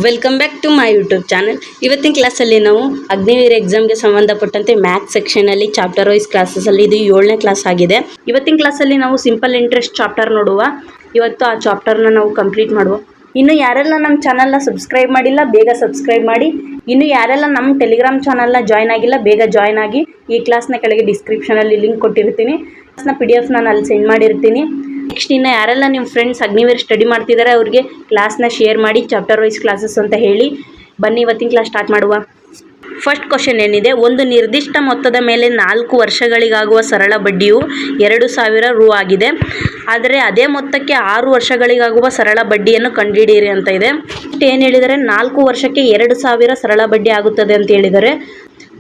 Welcome back to my YouTube channel. ಇವತ್ತಿನ ಕ್ಲಾಸಲ್ಲಿ ನಾವು ಅಗ್ನಿವೀರ ಎಕ್ಸಾಮ್ಗೆ ಸಂಬಂಧಪಟ್ಟಂತೆ ಮ್ಯಾಥ್ಸ್ ಸೆಕ್ಷನಲ್ಲಿ ಚಾಪ್ಟರ್ ವೈಸ್ ಕ್ಲಾಸಸ್ಸಲ್ಲಿ ಇದು 7ನೇ ಕ್ಲಾಸ್ ಆಗಿದೆ. ಇವತ್ತಿನ ಕ್ಲಾಸಲ್ಲಿ ನಾವು ಸಿಂಪಲ್ ಇಂಟ್ರೆಸ್ಟ್ ಚಾಪ್ಟರ್ ನೋಡುವ. ಇವತ್ತು ಆ ಚಾಪ್ಟರ್ನ ನಾವು ಕಂಪ್ಲೀಟ್ ಮಾಡುವ. ಇನ್ನು ಯಾರೆಲ್ಲ ನಮ್ಮ ಚಾನಲ್ನ ಸಬ್ಸ್ಕ್ರೈಬ್ ಮಾಡಿಲ್ಲ ಬೇಗ ಸಬ್ಸ್ಕ್ರೈಬ್ ಮಾಡಿ. ಇನ್ನು ಯಾರೆಲ್ಲ ನಮ್ಮ ಟೆಲಿಗ್ರಾಮ್ ಚಾನಲ್ನ ಜಾಯ್ನ್ ಆಗಿಲ್ಲ ಬೇಗ ಜಾಯ್ನ್ ಆಗಿ. ಈ ಕ್ಲಾಸ್ನ ಕೆಳಗೆ ಡಿಸ್ಕ್ರಿಪ್ಷನಲ್ಲಿ ಲಿಂಕ್ ಕೊಟ್ಟಿರ್ತೀನಿ. ಕ್ಲಾಸ್ನ PDF ನಾನು ಅಲ್ಲಿ ಸೆಂಡ್ ಮಾಡಿರ್ತೀನಿ. ನೆಕ್ಸ್ಟ್ ಇನ್ನು ಯಾರೆಲ್ಲ ನಿಮ್ಮ ಫ್ರೆಂಡ್ಸ್ ಅಗ್ನಿವೀರ್ ಸ್ಟಡಿ ಮಾಡ್ತಿದ್ದಾರೆ ಅವ್ರಿಗೆ ಕ್ಲಾಸ್ನ ಶೇರ್ ಮಾಡಿ, ಚಾಪ್ಟರ್ ವೈಸ್ ಕ್ಲಾಸಸ್ ಅಂತ ಹೇಳಿ. ಬನ್ನಿ ಇವತ್ತಿನ ಕ್ಲಾಸ್ ಸ್ಟಾರ್ಟ್ ಮಾಡುವ. ಫಸ್ಟ್ ಕ್ವಶನ್ ಏನಿದೆ, ಒಂದು ನಿರ್ದಿಷ್ಟ ಮೊತ್ತದ ಮೇಲೆ 4 ವರ್ಷಗಳಿಗಾಗುವ ಸರಳ ಬಡ್ಡಿಯು 2000 ರು ಆಗಿದೆ. ಆದರೆ ಅದೇ ಮೊತ್ತಕ್ಕೆ 6 ವರ್ಷಗಳಿಗಾಗುವ ಸರಳ ಬಡ್ಡಿಯನ್ನು ಕಂಡುಹಿಡಿಯಿರಿ ಅಂತ ಇದೆ. ಏನು ಹೇಳಿದರೆ 4 ವರ್ಷಕ್ಕೆ 2000 ಸರಳ ಬಡ್ಡಿ ಆಗುತ್ತದೆ ಅಂತ ಹೇಳಿದರೆ,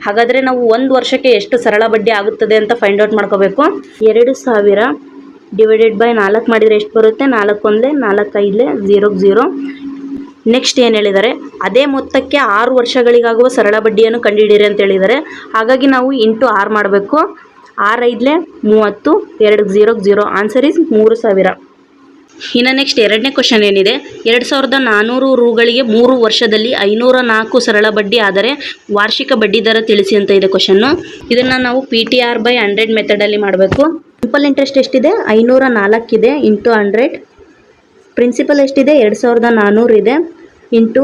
ಹಾಗಾದರೆ ನಾವು 1 ವರ್ಷಕ್ಕೆ ಎಷ್ಟು ಸರಳ ಬಡ್ಡಿ ಆಗುತ್ತದೆ ಅಂತ ಫೈಂಡ್ ಔಟ್ ಮಾಡ್ಕೋಬೇಕು. 2000 ಡಿವೈಡೆಡ್ ಬೈ 4 ಮಾಡಿದರೆ ಎಷ್ಟು ಬರುತ್ತೆ? 4 1 4 5 0 0. ನೆಕ್ಸ್ಟ್ ಏನು ಹೇಳಿದ್ದಾರೆ, ಅದೇ ಮೊತ್ತಕ್ಕೆ 6 ವರ್ಷಗಳಿಗಾಗುವ ಸರಳ ಬಡ್ಡಿಯನ್ನು ಕಂಡುಹಿಡಿಯಿರಿ ಅಂತ ಹೇಳಿದ್ದಾರೆ. ಹಾಗಾಗಿ ನಾವು ಇಂಟು 6 ಮಾಡಬೇಕು. 6 5 30, 2 0 0. Answer is 3000. ಇನ್ನು ನೆಕ್ಸ್ಟ್ ಎರಡನೇ ಕ್ವಶನ್ ಏನಿದೆ, 2400 ರುಗಳಿಗೆ 3 ವರ್ಷದಲ್ಲಿ 504 ಸರಳ ಬಡ್ಡಿ ಆದರೆ ವಾರ್ಷಿಕ ಬಡ್ಡಿ ದರ ತಿಳಿಸಿ ಅಂತ ಇದೆ ಕ್ವಶನ್ನು. ಇದನ್ನು ನಾವು PTR/100 ಮೆಥಡಲ್ಲಿ ಮಾಡಬೇಕು. ಸಿಂಪಲ್ ಇಂಟ್ರೆಸ್ಟ್ ಎಷ್ಟಿದೆ? 504 ಇದೆ ಇಂಟು 100. ಪ್ರಿನ್ಸಿಪಲ್ ಎಷ್ಟಿದೆ? 2400 ಇದೆ into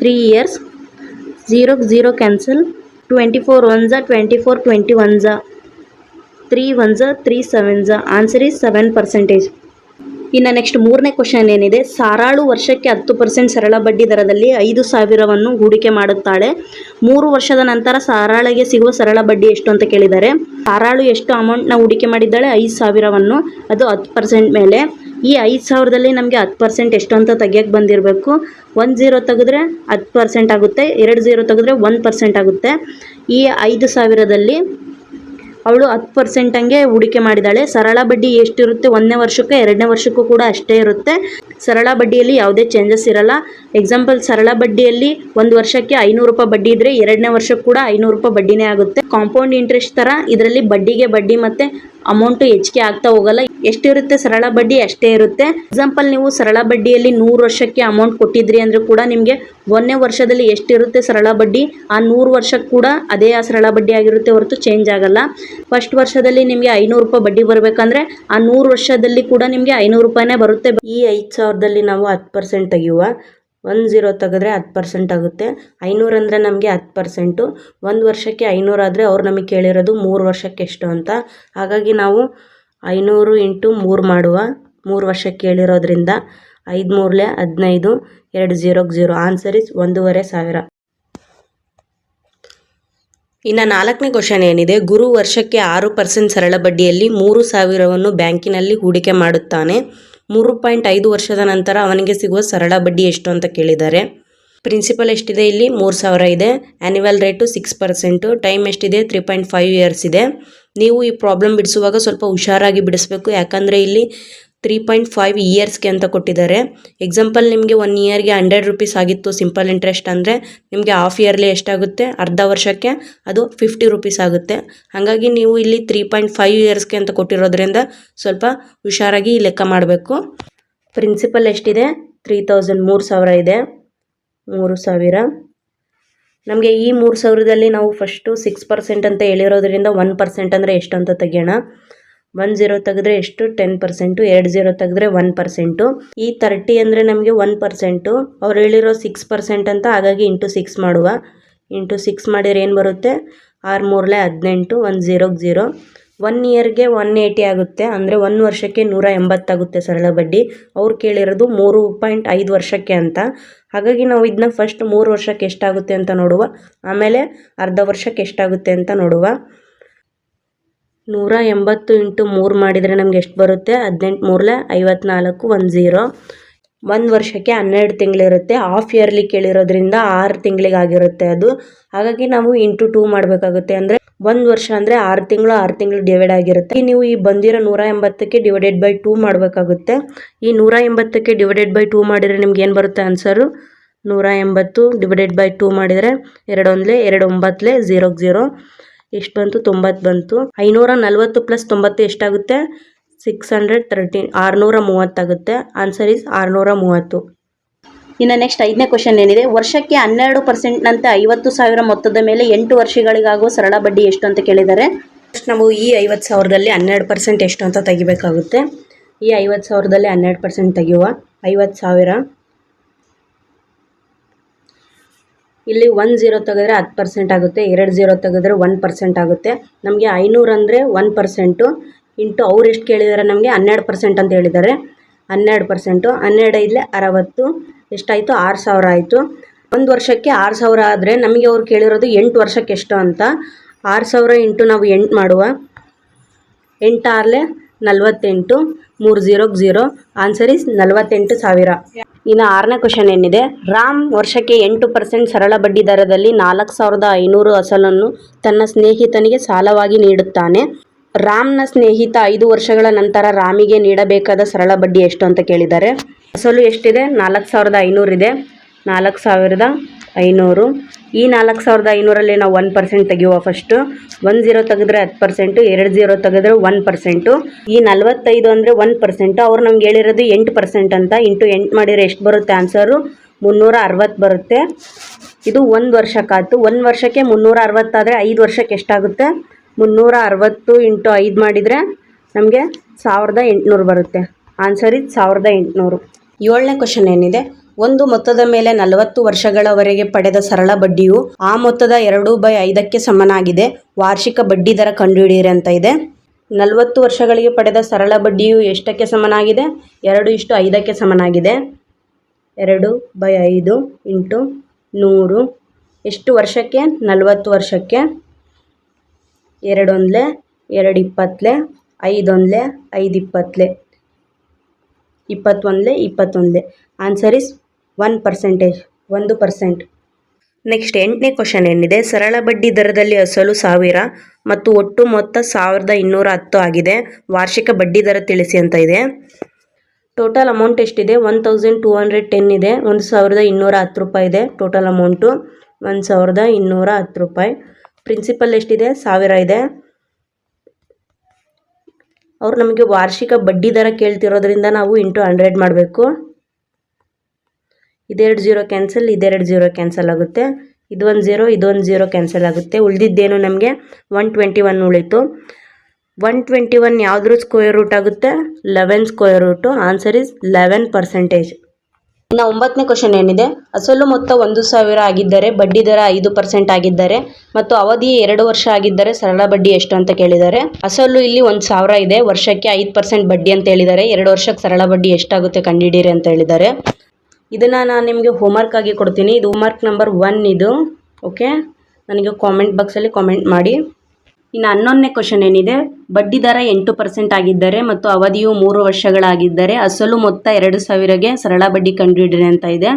3 years. 0 0 cancel. 24 1 24, 21 3 1 3 7. Answer is 7%. ಇನ್ನು ನೆಕ್ಸ್ಟ್ ಮೂರನೇ ಕ್ವಶನ್ ಏನಿದೆ, ಸಾರಾಳು ವರ್ಷಕ್ಕೆ 10% ಸರಳ ಬಡ್ಡಿ ದರದಲ್ಲಿ 5000ವನ್ನು ಹೂಡಿಕೆ ಮಾಡುತ್ತಾಳೆ. 3 ವರ್ಷದ ನಂತರ ಸಾರಾಳಿಗೆ ಸಿಗುವ ಸರಳ ಬಡ್ಡಿ ಎಷ್ಟು ಅಂತ ಕೇಳಿದ್ದಾರೆ. ಸಾರಾಳು ಎಷ್ಟು ಅಮೌಂಟ್ನ ಹೂಡಿಕೆ ಮಾಡಿದ್ದಾಳೆ? 5000ವನ್ನು. ಅದು 10% ಮೇಲೆ. ಈ 5000ದಲ್ಲಿ ನಮಗೆ 10% ಎಷ್ಟು ಅಂತ ತೆಗಿಯೋಕ್ಕೆ ಬಂದಿರಬೇಕು. 1 0 ತೆಗೆದ್ರೆ 10% ಆಗುತ್ತೆ, 2 0 ತೆಗೆದ್ರೆ 1% ಆಗುತ್ತೆ. ಈ 5000ದಲ್ಲಿ ಅವಳು 10% ಹಂಗೆ ಹೂಡಿಕೆ ಮಾಡಿದ್ದಾಳೆ. ಸರಳ ಬಡ್ಡಿ ಎಷ್ಟಿರುತ್ತೆ? 1ನೇ ವರ್ಷಕ್ಕೆ 2ನೇ ವರ್ಷಕ್ಕೂ ಕೂಡ ಅಷ್ಟೇ ಇರುತ್ತೆ. ಸರಳ ಬಡ್ಡಿಯಲ್ಲಿ ಯಾವುದೇ ಚೇಂಜಸ್ ಇರಲ್ಲ. ಎಕ್ಸಾಂಪಲ್, ಸರಳ ಬಡ್ಡಿಯಲ್ಲಿ 1 ವರ್ಷಕ್ಕೆ 500 ರೂಪಾಯಿ ಬಡ್ಡಿ ಇದ್ದರೆ 2ನೇ ವರ್ಷಕ್ಕೆ ಕೂಡ 500 ರೂಪಾಯಿ ಬಡ್ಡಿನೇ ಆಗುತ್ತೆ. ಕಾಂಪೌಂಡ್ ಇಂಟ್ರೆಸ್ಟ್ ಥರ ಇದರಲ್ಲಿ ಬಡ್ಡಿಗೆ ಬಡ್ಡಿ ಮತ್ತು ಅಮೌಂಟು ಹೆಚ್ಚಿಗೆ ಆಗ್ತಾ ಹೋಗಲ್ಲ. ಎಷ್ಟಿರುತ್ತೆ ಸರಳ ಬಡ್ಡಿ ಅಷ್ಟೇ ಇರುತ್ತೆ. ಎಕ್ಸಾಂಪಲ್, ನೀವು ಸರಳ ಬಡ್ಡಿಯಲ್ಲಿ 100 ವರ್ಷಕ್ಕೆ ಅಮೌಂಟ್ ಕೊಟ್ಟಿದ್ರಿ ಅಂದರೆ ಕೂಡ ನಿಮಗೆ 1ನೇ ವರ್ಷದಲ್ಲಿ ಎಷ್ಟಿರುತ್ತೆ ಸರಳ ಬಡ್ಡಿ, ಆ 100 ವರ್ಷಕ್ಕೆ ಕೂಡ ಅದೇ ಆ ಸರಳ ಬಡ್ಡಿ ಆಗಿರುತ್ತೆ ಹೊರತು ಚೇಂಜ್ ಆಗಲ್ಲ. ಫಸ್ಟ್ ವರ್ಷದಲ್ಲಿ ನಿಮಗೆ 500 ರೂಪಾಯಿ ಬಡ್ಡಿ ಬರಬೇಕಂದ್ರೆ ಆ 100 ವರ್ಷದಲ್ಲಿ ಕೂಡ ನಿಮಗೆ 500 ರೂಪಾಯಿನೇ ಬರುತ್ತೆ. ಈ 5000ದಲ್ಲಿ ನಾವು 10% ತೆಗೆಯುವ. 1 0 ತೆಗೆದ್ರೆ 10% ಆಗುತ್ತೆ. 500 ಅಂದರೆ ನಮಗೆ 10%. 1 ವರ್ಷಕ್ಕೆ 500 ಆದರೆ ಅವ್ರು ನಮಗೆ ಕೇಳಿರೋದು 3 ವರ್ಷಕ್ಕೆ ಎಷ್ಟು ಅಂತ. ಹಾಗಾಗಿ ನಾವು 500 ಇಂಟು 3 ಮಾಡುವ. 3 ವರ್ಷಕ್ಕೆ ಕೇಳಿರೋದ್ರಿಂದ 5 3 15, 2 0 0. Answer is 1500. ಇನ್ನು 4ನೇ ಕ್ವಶನ್ ಏನಿದೆ, ಗುರು ವರ್ಷಕ್ಕೆ 6% ಸರಳ ಬಡ್ಡಿಯಲ್ಲಿ 3000ವನ್ನು ಬ್ಯಾಂಕಿನಲ್ಲಿ ಹೂಡಿಕೆ ಮಾಡುತ್ತಾನೆ. 3.5 ವರ್ಷದ ನಂತರ ಅವನಿಗೆ ಸಿಗುವ ಸರಳ ಬಡ್ಡಿ ಎಷ್ಟು ಅಂತ ಕೇಳಿದ್ದಾರೆ. ಪ್ರಿನ್ಸಿಪಲ್ ಎಷ್ಟಿದೆ? ಇಲ್ಲಿ 3000 ಇದೆ. Annual rate 6%. ಟೈಮ್ ಎಷ್ಟಿದೆ? 3.5 ಇಯರ್ಸ್ ಇದೆ. ನೀವು ಈ ಪ್ರಾಬ್ಲಮ್ ಬಿಡಿಸುವಾಗ ಸ್ವಲ್ಪ ಹುಷಾರಾಗಿ ಬಿಡಿಸ್ಬೇಕು, ಯಾಕಂದರೆ ಇಲ್ಲಿ 3.5 ಇಯರ್ಸ್ಗೆ ಅಂತ ಕೊಟ್ಟಿದ್ದಾರೆ. ಎಕ್ಸಾಂಪಲ್, ನಿಮಗೆ 1 ಇಯರ್ಗೆ 100 ರೂಪೀಸ್ ಆಗಿತ್ತು ಸಿಂಪಲ್ ಇಂಟ್ರೆಸ್ಟ್ ಅಂದರೆ ನಿಮಗೆ ಹಾಫ್ ಇಯರ್ಲಿ ಎಷ್ಟಾಗುತ್ತೆ? ಅರ್ಧ ವರ್ಷಕ್ಕೆ ಅದು 50 ರೂಪೀಸ್ ಆಗುತ್ತೆ. ಹಾಗಾಗಿ ನೀವು ಇಲ್ಲಿ 3.5 ಇಯರ್ಸ್ಗೆ ಅಂತ ಕೊಟ್ಟಿರೋದ್ರಿಂದ ಸ್ವಲ್ಪ ಹುಷಾರಾಗಿ ಲೆಕ್ಕ ಮಾಡಬೇಕು. ಪ್ರಿನ್ಸಿಪಲ್ ಎಷ್ಟಿದೆ? 3000, 3000 ಇದೆ. 3000. ನಮಗೆ ಈ 3000ದಲ್ಲಿ ನಾವು ಫಸ್ಟು 6% ಅಂತ ಹೇಳಿರೋದ್ರಿಂದ 1% ಅಂದರೆ ಎಷ್ಟು ಅಂತ ತೆಗೆಯೋಣ. 1 0 ತೆಗೆದ್ರೆ ಎಷ್ಟು? 10%. 2 0 ತೆಗೆದ್ರೆ 1%. ಈ 30 ಅಂದರೆ ನಮಗೆ 1%. ಅವ್ರು ಹೇಳಿರೋ 6% ಅಂತ, ಹಾಗಾಗಿ ಇಂಟು 6 ಮಾಡುವ. ಇಂಟು 6 ಮಾಡಿದ್ರೆ ಏನು ಬರುತ್ತೆ? 6 3 18, 1 0 0. 1 ಇಯರ್ಗೆ 180 ಆಗುತ್ತೆ, ಅಂದರೆ 1 ವರ್ಷಕ್ಕೆ 180 ಆಗುತ್ತೆ ಸರಳ ಬಡ್ಡಿ. ಅವ್ರು ಕೇಳಿರೋದು 3.5 ವರ್ಷಕ್ಕೆ ಅಂತ. ಹಾಗಾಗಿ ನಾವು ಇದನ್ನ ಫಸ್ಟ್ 3 ವರ್ಷಕ್ಕೆ ಎಷ್ಟಾಗುತ್ತೆ ಅಂತ ನೋಡುವ, ಆಮೇಲೆ ಅರ್ಧ ವರ್ಷಕ್ಕೆ ಎಷ್ಟಾಗುತ್ತೆ ಅಂತ ನೋಡುವ. 180 ಇಂಟು 3 ಮಾಡಿದರೆ ನಮ್ಗೆ ಎಷ್ಟು ಬರುತ್ತೆ? 18 3 54, 1 0. 1 ವರ್ಷಕ್ಕೆ 12 ತಿಂಗಳಿರುತ್ತೆ. ಹಾಫ್ ಇಯರ್ಲಿ ಕೇಳಿರೋದ್ರಿಂದ 6 ತಿಂಗಳಿಗಾಗಿರುತ್ತೆ ಅದು. ಹಾಗಾಗಿ ನಾವು ಇಂಟು 2 ಮಾಡಬೇಕಾಗುತ್ತೆ. ಅಂದರೆ 1 ವರ್ಷ ಅಂದರೆ 6 ತಿಂಗಳು 6 ತಿಂಗಳು ಡಿವೈಡ್ ಆಗಿರುತ್ತೆ. ನೀವು ಈ ಬಂದಿರೋ 180ಕ್ಕೆ ಡಿವೈಡೆಡ್ ಬೈ 2 ಮಾಡಬೇಕಾಗುತ್ತೆ. ಈ 180ಕ್ಕೆ ಡಿವೈಡೆಡ್ ಬೈ 2 ಮಾಡಿದರೆ ನಿಮ್ಗೆ ಏನು ಬರುತ್ತೆ ಆನ್ಸರು? 180 ಡಿವೈಡೆಡ್ ಬೈ 2 ಮಾಡಿದರೆ 2 1 2 9 0 0. ಎಷ್ಟು ಬಂತು? 90 ಬಂತು. 540 ಪ್ಲಸ್ 90 ಎಷ್ಟಾಗುತ್ತೆ? 613, 630 ಆಗುತ್ತೆ. Answer is 630. ಇನ್ನು ನೆಕ್ಸ್ಟ್ 5ನೇ ಕ್ವಶನ್ ಏನಿದೆ, ವರ್ಷಕ್ಕೆ 12%ನಂತೆ 50,000 ಮೊತ್ತದ ಮೇಲೆ 8 ವರ್ಷಗಳಿಗಾಗುವ ಸರಳ ಬಡ್ಡಿ ಎಷ್ಟು ಅಂತ ಕೇಳಿದ್ದಾರೆ. ಫಸ್ಟ್ ನಾವು ಈ 50,000ದಲ್ಲಿ 12% ಎಷ್ಟು ಅಂತ ತೆಗಿಬೇಕಾಗುತ್ತೆ. ಈ 50,000ದಲ್ಲಿ 12% ತೆಗೆಯುವ. 50,000 ಇಲ್ಲಿ 1 0 ತೆಗೆದ್ರೆ 10% ಆಗುತ್ತೆ, 2 0 ತೆಗೆದ್ರೆ 1% ಆಗುತ್ತೆ. ನಮಗೆ 500 ಅಂದರೆ 1% ಇಂಟು ಅವ್ರು ಎಷ್ಟು ಕೇಳಿದ್ದಾರೆ, ನಮಗೆ 12% ಅಂತ ಹೇಳಿದ್ದಾರೆ. 12%, 12 5 60 ಎಷ್ಟಾಯಿತು, 6,000 ಆಯಿತು. ಒಂದು ವರ್ಷಕ್ಕೆ 6,000 ಆದರೆ ನಮಗೆ ಅವ್ರು ಕೇಳಿರೋದು 8 ವರ್ಷಕ್ಕೆ ಎಷ್ಟು ಅಂತ. 6,000 ಇಂಟು ನಾವು 8 ಮಾಡುವ. 8 6 48, 3 0 0, ಆನ್ಸರ್ ಇಸ್ 48,000. ಇನ್ನು 6ನೇ ಕ್ವಶನ್ ಏನಿದೆ, ರಾಮ್ ವರ್ಷಕ್ಕೆ 8% ಸರಳ ಬಡ್ಡಿ ದರದಲ್ಲಿ 4,500 ಅಸಲನ್ನು ತನ್ನ ಸ್ನೇಹಿತನಿಗೆ ಸಾಲವಾಗಿ ನೀಡುತ್ತಾನೆ. ರಾಮ್ನ ಸ್ನೇಹಿತ 5 ವರ್ಷಗಳ ನಂತರ ರಾಮಿಗೆ ನೀಡಬೇಕಾದ ಸರಳ ಬಡ್ಡಿ ಎಷ್ಟು ಅಂತ ಕೇಳಿದ್ದಾರೆ. ಅಸಲು ಎಷ್ಟಿದೆ, 4,500 ಇದೆ. 4,500, ಈ 4,500ರಲ್ಲಿ ನಾವು 1% ತೆಗೆಯುವ. ಫಸ್ಟು 1 0 ತೆಗೆದ್ರೆ 10%, 2 0 ತೆಗೆದ್ರೆ 1%. ಈ 45 ಅಂದರೆ 1%. ಅವ್ರು ನಮ್ಗೆ ಹೇಳಿರೋದು 8% ಅಂತ. ಇಂಟು 8 ಮಾಡಿದರೆ ಎಷ್ಟು ಬರುತ್ತೆ, ಆನ್ಸರು 360 ಬರುತ್ತೆ. ಇದು 1 ವರ್ಷಕ್ಕಾಯ್ತು. 1 ವರ್ಷಕ್ಕೆ 360 ಆದರೆ 5 ವರ್ಷಕ್ಕೆ ಎಷ್ಟಾಗುತ್ತೆ, 360 ಇಂಟು 5 ಮಾಡಿದರೆ ನಮಗೆ 1,800 ಬರುತ್ತೆ. ಆನ್ಸರ್ ಇದು 1,800. 7ನೇ ಕ್ವಶನ್ ಏನಿದೆ, ಒಂದು ಮೊತ್ತದ ಮೇಲೆ 40 ವರ್ಷಗಳವರೆಗೆ ಪಡೆದ ಸರಳ ಬಡ್ಡಿಯು ಆ ಮೊತ್ತದ 2/5ಕ್ಕೆ ಸಮನಾಗಿದೆ. ವಾರ್ಷಿಕ ಬಡ್ಡಿ ದರ ಕಂಡುಹಿಡಿಯಿರಿ ಅಂತ ಇದೆ. 40 ವರ್ಷಗಳಿಗೆ ಪಡೆದ ಸರಳ ಬಡ್ಡಿಯು ಎಷ್ಟಕ್ಕೆ ಸಮನಾಗಿದೆ, 2:5ಕ್ಕೆ ಸಮನಾಗಿದೆ. 2/5 ಇಂಟು 100 ಎಷ್ಟು ವರ್ಷಕ್ಕೆ, 40 ವರ್ಷಕ್ಕೆ. 2 1 2 20, 5 1 5 20, 21 21. Answer is 1%, 1%. ನೆಕ್ಸ್ಟ್ 8ನೇ ಕ್ವಶನ್ ಏನಿದೆ, ಸರಳ ಬಡ್ಡಿ ದರದಲ್ಲಿ ಅಸಲು 1,000 ಮತ್ತು ಒಟ್ಟು ಮೊತ್ತ 1,210 ಆಗಿದೆ. ವಾರ್ಷಿಕ ಬಡ್ಡಿ ದರ ತಿಳಿಸಿ ಅಂತ ಇದೆ. ಟೋಟಲ್ ಅಮೌಂಟ್ ಎಷ್ಟಿದೆ, 1,210 ಇದೆ. 1,210 ರೂಪಾಯಿ ಇದೆ ಟೋಟಲ್ ಅಮೌಂಟು. 1,210 ರೂಪಾಯಿ. ಪ್ರಿನ್ಸಿಪಲ್ ಎಷ್ಟಿದೆ, 1,000 ಇದೆ. ಅವ್ರು ನಮಗೆ ವಾರ್ಷಿಕ ಬಡ್ಡಿ ದರ ಕೇಳ್ತಿರೋದ್ರಿಂದ ನಾವು ಇಂಟು 100 ಮಾಡಬೇಕು. ಇದೆರಡು 0 ಕ್ಯಾನ್ಸಲ್, ಇದೆರಡು 0 ಕ್ಯಾನ್ಸಲ್ ಆಗುತ್ತೆ. ಇದೊಂದು 0, ಇದೊಂದು 0 ಕ್ಯಾನ್ಸಲ್ ಆಗುತ್ತೆ. ಉಳಿದಿದ್ದೇನು ನಮಗೆ 121 ಉಳಿತು. 121 ಯಾವುದ್ರ ಸ್ಕ್ವೇರ್ ರೂಟ್ ಆಗುತ್ತೆ, 11 ಸ್ಕ್ವೇರ್ ರೂಟು. Answer is 11%. ಇನ್ನು 9ನೇ ಕ್ವಶನ್ ಏನಿದೆ, ಅಸಲು ಮೊತ್ತ 1,000 ಆಗಿದ್ದರೆ ಬಡ್ಡಿ ದರ 5% ಆಗಿದ್ದರೆ ಮತ್ತು ಅವಧಿ 2 ವರ್ಷ ಆಗಿದ್ದರೆ ಸರಳ ಬಡ್ಡಿ ಎಷ್ಟು ಅಂತ ಕೇಳಿದ್ದಾರೆ. ಅಸಲು ಇಲ್ಲಿ 1,000 ಇದೆ. ವರ್ಷಕ್ಕೆ 5% ಬಡ್ಡಿ ಅಂತ ಹೇಳಿದ್ದಾರೆ. 2 ವರ್ಷಕ್ಕೆ ಸರಳ ಬಡ್ಡಿ ಎಷ್ಟಾಗುತ್ತೆ ಕಂಡುಹಿಡಿಯಿರಿ ಅಂತ ಹೇಳಿದ್ದಾರೆ. ಇದನ್ನು ನಾನು ನಿಮಗೆ ಹೋಮ್ವರ್ಕ್ ಆಗಿ ಕೊಡ್ತೀನಿ. ಇದು ಹೋಮ್ವರ್ಕ್ ನಂಬರ್ 1 ಇದು. ಓಕೆ, ನನಗೆ ಕಾಮೆಂಟ್ ಬಾಕ್ಸಲ್ಲಿ ಕಾಮೆಂಟ್ ಮಾಡಿ. ಇನ್ನು 11ನೇ ಕ್ವಶನ್ ಏನಿದೆ, ಬಡ್ಡಿ ದರ 8% ಆಗಿದ್ದರೆ ಮತ್ತು ಅವಧಿಯು 3 ವರ್ಷಗಳಾಗಿದ್ದರೆ ಅಸಲು ಮೊತ್ತ 2,000ಗೆ ಸರಳ ಬಡ್ಡಿ ಕಂಡುಹಿಡಿಯಿರಿ ಅಂತ ಇದೆ.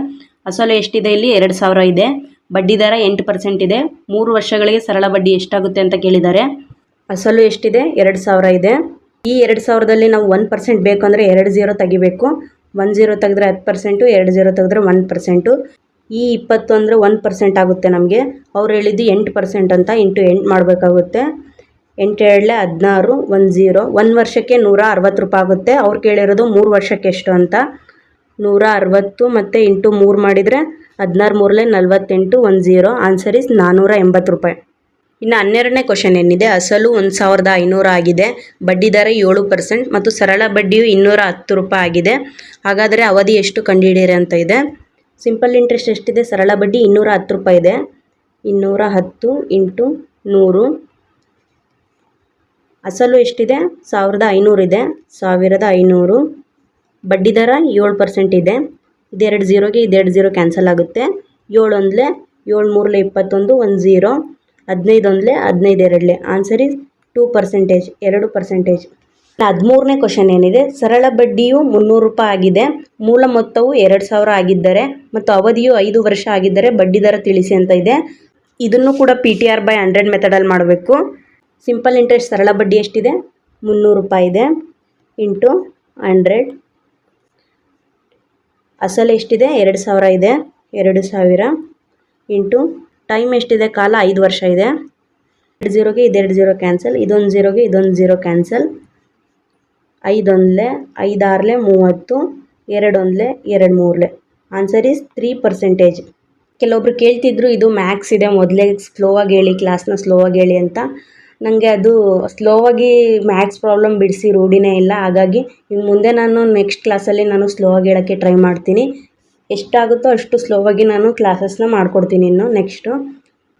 ಅಸಲು ಎಷ್ಟಿದೆ, ಇಲ್ಲಿ 2,000 ಇದೆ. ಬಡ್ಡಿ ದರ 8% ಇದೆ. 3 ವರ್ಷಗಳಿಗೆ ಸರಳ ಬಡ್ಡಿ ಎಷ್ಟಾಗುತ್ತೆ ಅಂತ ಕೇಳಿದ್ದಾರೆ. ಅಸಲು ಎಷ್ಟಿದೆ, 2,000 ಇದೆ. ಈ 2,000ದಲ್ಲಿ ನಾವು 1% ಬೇಕು ಅಂದರೆ 2 0 ತೆಗಿಬೇಕು. 1 0 ತೆಗೆದ್ರೆ 10%, 2 0 ತೆಗೆದ್ರೆ 1%. ಈ 20 ಅಂದರೆ 1% ಆಗುತ್ತೆ ನಮಗೆ. ಅವ್ರು ಹೇಳಿದ್ದು 8% ಅಂತ. ಇಂಟು 8 ಮಾಡಬೇಕಾಗುತ್ತೆ. 8 2 16, 1 0. 1 ವರ್ಷಕ್ಕೆ 160 ರೂಪಾಯಿ ಆಗುತ್ತೆ. ಅವ್ರು ಕೇಳಿರೋದು 3 ವರ್ಷಕ್ಕೆ ಎಷ್ಟು ಅಂತ. 160 ಮತ್ತು ಇಂಟು 3 ಮಾಡಿದರೆ 16 3 48, 1 0. ಆನ್ಸರ್ ಇಸ್ 480 ರೂಪಾಯಿ. ಇನ್ನು 12ನೇ ಕ್ವಶನ್ ಏನಿದೆ, ಅಸಲು 1,500 ಆಗಿದೆ. ಬಡ್ಡಿ ದರ 7% ಮತ್ತು ಸರಳ ಬಡ್ಡಿಯು 210 ರೂಪಾಯಿ ಆಗಿದೆ. ಹಾಗಾದರೆ ಅವಧಿ ಎಷ್ಟು ಕಂಡುಹಿಡಿಯಿರಿ ಅಂತ ಇದೆ. ಸಿಂಪಲ್ ಇಂಟ್ರೆಸ್ಟ್ ಎಷ್ಟಿದೆ, ಸರಳ ಬಡ್ಡಿ 210 ರೂಪಾಯಿ ಇದೆ. 210 ಇಂಟು 100. ಅಸಲು ಎಷ್ಟಿದೆ, 1,500 ಇದೆ. 1,500. ಬಡ್ಡಿ ದರ 7% ಇದೆ. ಇದೆರಡು 0ಗೆ ಇದೆರಡು 0 ಕ್ಯಾನ್ಸಲ್ ಆಗುತ್ತೆ. 7 1 7 3 21, 1 0. 15 1 15 2. Answer is 2%, 2%. 13ನೇ ಕ್ವಶನ್ ಏನಿದೆ, ಸರಳ ಬಡ್ಡಿಯು 300 ರೂಪಾಯಿ ಆಗಿದೆ. ಮೂಲ ಮೊತ್ತವು 2,000 ಆಗಿದ್ದರೆ ಮತ್ತು ಅವಧಿಯು 5 ವರ್ಷ ಆಗಿದ್ದರೆ ಬಡ್ಡಿ ದರ ತಿಳಿಸಿ ಅಂತ ಇದೆ. ಇದನ್ನು ಕೂಡ PTR/100 ಮೆಥಡಲ್ಲಿ ಮಾಡಬೇಕು. ಸಿಂಪಲ್ ಇಂಟ್ರೆಸ್ಟ್ ಸರಳ ಬಡ್ಡಿ ಎಷ್ಟಿದೆ, 300 ರೂಪಾಯಿ ಇದೆ. ಇಂಟು 100. ಅಸಲು ಎಷ್ಟಿದೆ, 2,000 ಇದೆ. 2,000 ಇಂಟು ಟೈಮ್ ಎಷ್ಟಿದೆ, ಕಾಲ 5 ವರ್ಷ ಇದೆ. 2 0ಗೆ ಇದೆರಡು 0 ಕ್ಯಾನ್ಸಲ್, ಇದೊಂದು 0ಗೆ ಇದೊಂದು 0 ಕ್ಯಾನ್ಸಲ್. 5 1 5 6 30, 2 1 2 3. Answer is 3%. ಕೆಲವೊಬ್ರು ಕೇಳ್ತಿದ್ರು ಇದು ಮ್ಯಾಕ್ಸ್ ಇದೆ, ಮೊದಲೇ ಸ್ಲೋವಾಗಿ ಹೇಳಿ, ಕ್ಲಾಸ್ನ ಸ್ಲೋವಾಗಿ ಹೇಳಿ ಅಂತ. ನನಗೆ ಅದು ಸ್ಲೋವಾಗಿ ಮ್ಯಾಕ್ಸ್ ಪ್ರಾಬ್ಲಮ್ ಬಿಡಿಸಿ ರೂಢಿನೇ ಇಲ್ಲ. ಹಾಗಾಗಿ ಇನ್ನು ಮುಂದೆ ನಾನು ನೆಕ್ಸ್ಟ್ ಕ್ಲಾಸಲ್ಲಿ ನಾನು ಸ್ಲೋವಾಗಿ ಹೇಳೋಕ್ಕೆ ಟ್ರೈ ಮಾಡ್ತೀನಿ. ಎಷ್ಟಾಗುತ್ತೋ ಅಷ್ಟು ಸ್ಲೋವಾಗಿ ನಾನು ಕ್ಲಾಸಸ್ನ ಮಾಡಿಕೊಡ್ತೀನಿ. ಇನ್ನು ನೆಕ್ಸ್ಟು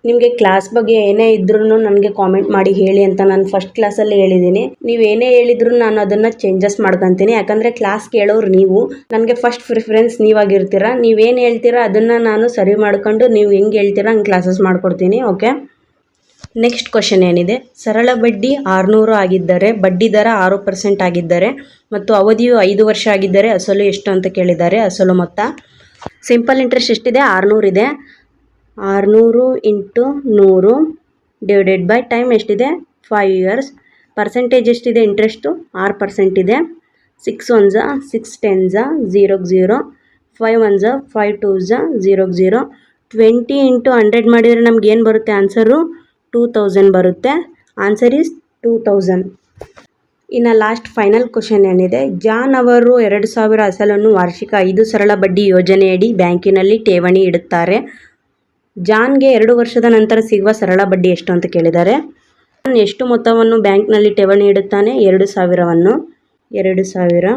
ನಿಮಗೆ ಕ್ಲಾಸ್ ಬಗ್ಗೆ ಏನೇ ಇದ್ರೂ ನನಗೆ ಕಾಮೆಂಟ್ ಮಾಡಿ ಹೇಳಿ ಅಂತ ನಾನು ಫಸ್ಟ್ ಕ್ಲಾಸಲ್ಲಿ ಹೇಳಿದ್ದೀನಿ. ನೀವು ಏನೇ ಹೇಳಿದ್ರು ನಾನು ಅದನ್ನು ಚೇಂಜಸ್ ಮಾಡ್ಕೊತೀನಿ. ಯಾಕಂದರೆ ಕ್ಲಾಸ್ ಕೇಳೋರು ನೀವು, ನನಗೆ ಫಸ್ಟ್ ಪ್ರಿಫರೆನ್ಸ್ ನೀವಾಗಿರ್ತೀರ. ನೀವೇನು ಹೇಳ್ತೀರಾ ಅದನ್ನು ನಾನು ಸರಿ ಮಾಡ್ಕೊಂಡು ನೀವು ಹೆಂಗೆ ಹೇಳ್ತೀರಾ ಹಂಗೆ ಕ್ಲಾಸಸ್ ಮಾಡಿಕೊಡ್ತೀನಿ. ಓಕೆ, ನೆಕ್ಸ್ಟ್ ಕ್ವಶನ್ ಏನಿದೆ, ಸರಳ ಬಡ್ಡಿ 600 ಆಗಿದ್ದರೆ ಬಡ್ಡಿ ದರ 6% ಆಗಿದ್ದರೆ ಮತ್ತು ಅವಧಿಯು 5 ವರ್ಷ ಆಗಿದ್ದರೆ ಅಸಲು ಎಷ್ಟು ಅಂತ ಕೇಳಿದ್ದಾರೆ. ಅಸಲು ಮೊತ್ತ ಸಿಂಪಲ್ ಇಂಟ್ರೆಸ್ಟ್ ಎಷ್ಟಿದೆ? 600 ಇದೆ. 600 × 100 ಡಿವೈಡೆಡ್ ಬೈ ಟೈಮ್ ಎಷ್ಟಿದೆ? 5 ಇಯರ್ಸ್. ಪರ್ಸೆಂಟೇಜ್ ಎಷ್ಟಿದೆ? ಇಂಟ್ರೆಸ್ಟು 6% ಇದೆ. 6 1s 6 10s 0 0, 5 1s 5 2s 0 0. 20 × 100 ಮಾಡಿದರೆ ನಮ್ಗೆ ಏನು ಬರುತ್ತೆ? ಆನ್ಸರು 2000 ಬರುತ್ತೆ. Answer is 2000. ಇನ್ನು ಲಾಸ್ಟ್ ಫೈನಲ್ ಕ್ವಶನ್ ಏನಿದೆ, ಜಾನ್ ಅವರು 2000 ಅಸಲನ್ನು ವಾರ್ಷಿಕ 5 ಸರಳ ಬಡ್ಡಿ ಯೋಜನೆಯಡಿ ಬ್ಯಾಂಕಿನಲ್ಲಿ ಠೇವಣಿ ಇಡುತ್ತಾರೆ. ಜಾನ್ಗೆ 2 ವರ್ಷದ ನಂತರ ಸಿಗುವ ಸರಳ ಬಡ್ಡಿ ಎಷ್ಟು ಅಂತ ಕೇಳಿದ್ದಾರೆ. ಜಾನ್ ಎಷ್ಟು ಮೊತ್ತವನ್ನು ಬ್ಯಾಂಕ್ನಲ್ಲಿ ಠೇವಣಿ ಇಡುತ್ತಾನೆ? 2000ವನ್ನು. 2000.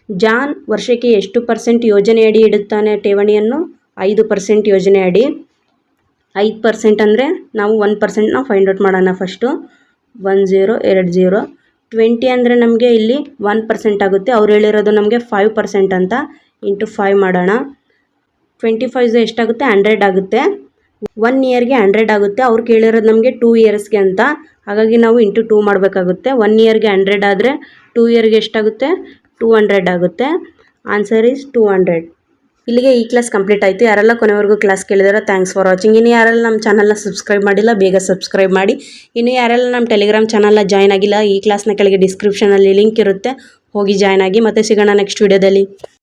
ಜಾನ್ ವರ್ಷಕ್ಕೆ ಎಷ್ಟು % ಯೋಜನೆಯಡಿ ಇಡುತ್ತಾನೆ ಠೇವಣಿಯನ್ನು? 5% ಯೋಜನೆಯಡಿ. 5% ಅಂದರೆ ನಾವು 1%ನ ಫೈಂಡ್ ಔಟ್ ಮಾಡೋಣ ಫಸ್ಟು. 1 0 2 0. 20 ಅಂದರೆ ನಮಗೆ ಇಲ್ಲಿ 1% ಆಗುತ್ತೆ. ಅವ್ರು ಹೇಳಿರೋದು ನಮಗೆ 5% ಅಂತ. ಇಂಟು 5 ಮಾಡೋಣ. 25 ಎಷ್ಟಾಗುತ್ತೆ? 100 ಆಗುತ್ತೆ. 1 ಇಯರ್ಗೆ 100 ಆಗುತ್ತೆ. ಅವ್ರು ಕೇಳಿರೋದು ನಮಗೆ 2 ಇಯರ್ಸ್ಗೆ ಅಂತ. ಹಾಗಾಗಿ ನಾವು ಇಂಟು 2 ಮಾಡಬೇಕಾಗುತ್ತೆ. 1 ಇಯರ್ಗೆ 100 ಆದರೆ 2 ಇಯರ್ಗೆ ಎಷ್ಟಾಗುತ್ತೆ? 200 ಆಗುತ್ತೆ. Answer is 200. ಇಲ್ಲಿಗೆ ಈ ಕ್ಲಾಸ್ ಕಂಪ್ಲೀಟ್ ಆಯಿತು. ಯಾರೆಲ್ಲ ಕೊನೆವರೆಗೂ ಕ್ಲಾಸ್ ಕೇಳಿದಾರೋ ಥ್ಯಾಂಕ್ಸ್ ಫಾರ್ ವಾಚಿಂಗ್. ಇನ್ನು ಯಾರೆಲ್ಲ ನಮ್ಮ ಚಾನಲ್ನ ಸಬ್ಸ್ಕ್ರೈಬ್ ಮಾಡಿಲ್ಲ ಬೇಗ ಸಬ್ಸ್ಕ್ರೈಬ್ ಮಾಡಿ. ಇನ್ನು ಯಾರೆಲ್ಲ ನಮ್ಮ ಟೆಲಿಗ್ರಾಮ್ ಚಾನಲ್ನ ಜಾಯ್ನ್ ಆಗಿಲ್ಲ, ಈ ಕ್ಲಾಸ್ನ ಕೆಳಗೆ ಡಿಸ್ಕ್ರಿಪ್ಷನಲ್ಲಿ ಲಿಂಕ್ ಇರುತ್ತೆ, ಹೋಗಿ ಜಾಯ್ನ್ ಆಗಿ. ಮತ್ತೆ ಸಿಗೋಣ ನೆಕ್ಸ್ಟ್ ವಿಡಿಯೋದಲ್ಲಿ.